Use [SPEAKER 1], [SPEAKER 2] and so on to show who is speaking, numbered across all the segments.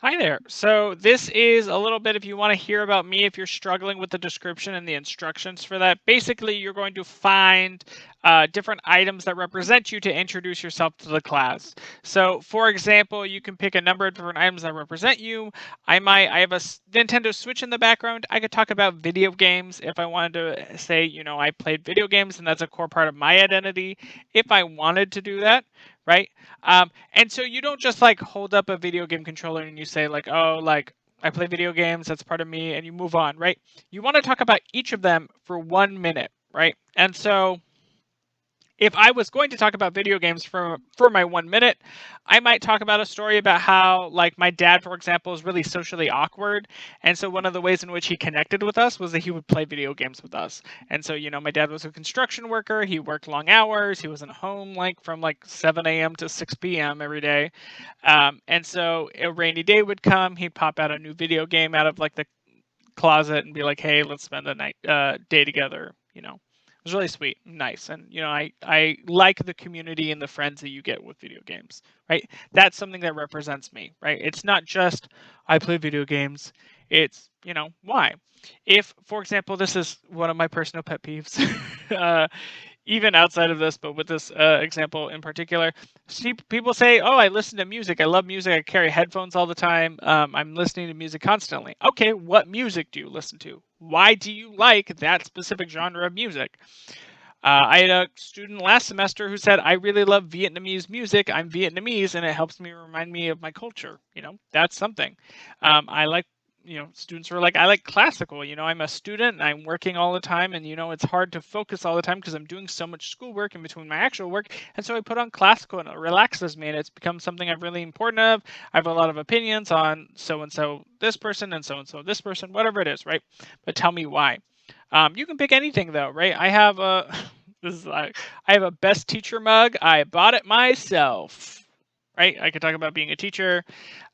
[SPEAKER 1] Hi there. So this is a little bit if you want to hear about me, if you're struggling with the description and the instructions for that. Basically, you're going to find different items that represent you to introduce yourself to the class. So, for example, you can pick a number of different items that represent you. I have a Nintendo Switch in the background. I could talk about video games if I wanted to say, I played video games and that's a core part of my identity. If I wanted to do that, right? And so you don't just like hold up a video game controller and you say like, oh, like I play video games, that's part of me, and you move on, right? You want to talk about each of them for 1 minute, right? And so if I was going to talk about video games for my 1 minute, I might talk about a story about how, like, my dad, for example, is really socially awkward, and so one of the ways in which he connected with us was that he would play video games with us. And so, my dad was a construction worker. He worked long hours. He wasn't home like from like 7 a.m. to 6 p.m. every day. And so a rainy day would come. He'd pop out a new video game out of like the closet and be like, "Hey, let's spend the day together." It was really sweet, and nice, and I like the community and the friends that you get with video games, right? That's something that represents me, right? It's not just I play video games. It's why. If, for example, this is one of my personal pet peeves. uh, Even outside of this, but with this example in particular, see, people say, "Oh, I listen to music. I love music. I carry headphones all the time. I'm listening to music constantly." Okay, what music do you listen to? Why do you like that specific genre of music? I had a student last semester who said, "I really love Vietnamese music. I'm Vietnamese, and it helps me remind me of my culture." That's something. I like, students who are like, "I like classical. I'm a student and I'm working all the time, and it's hard to focus all the time because I'm doing so much schoolwork in between my actual work, and so I put on classical and it relaxes me, and it's become something I'm really important of. I have a lot of opinions on so and so this person and so this person, whatever it is, right? But tell me why." You can pick anything though, right? I have a this is like I have a best teacher mug. I bought it myself. Right? I could talk about being a teacher.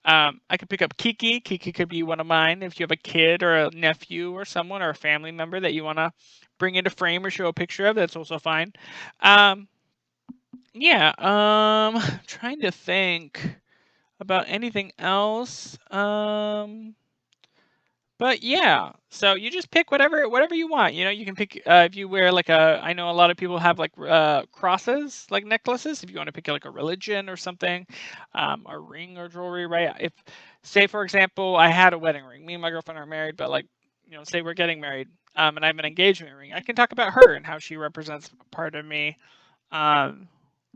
[SPEAKER 1] I could pick up Kiki. Kiki could be one of mine. If you have a kid or a nephew or someone or a family member that you want to bring into frame or show a picture of, that's also fine. Um, yeah. Trying to think about anything else. But yeah, so you just pick whatever you want. You can pick if you wear like a. I know a lot of people have like crosses, like necklaces. If you want to pick like a religion or something, a ring or jewelry, right? If, say for example, I had a wedding ring. Me and my girlfriend are married, but like, say we're getting married, and I have an engagement ring. I can talk about her and how she represents a part of me. Um,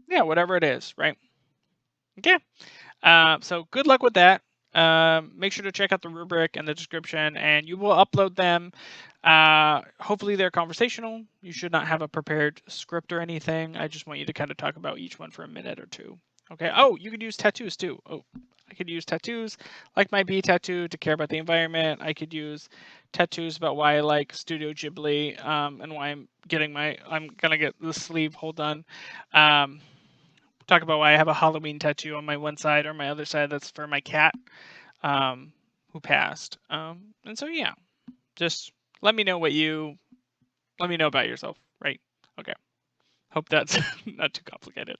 [SPEAKER 1] yeah, whatever it is, right? Okay. So good luck with that. Make sure to check out the rubric and the description, and you will upload them. Hopefully, they're conversational. You should not have a prepared script or anything. I just want you to kind of talk about each one for a minute or two. Okay. Oh, you could use tattoos too. Oh, I could use tattoos like my bee tattoo to care about the environment. I could use tattoos about why I like Studio Ghibli, and why I'm gonna get the sleeve hole done. Um, Talk about why I have a Halloween tattoo on my one side, or my other side that's for my cat, um, who passed. And so yeah, just let me know let me know about yourself, right? Okay. Hope that's not too complicated.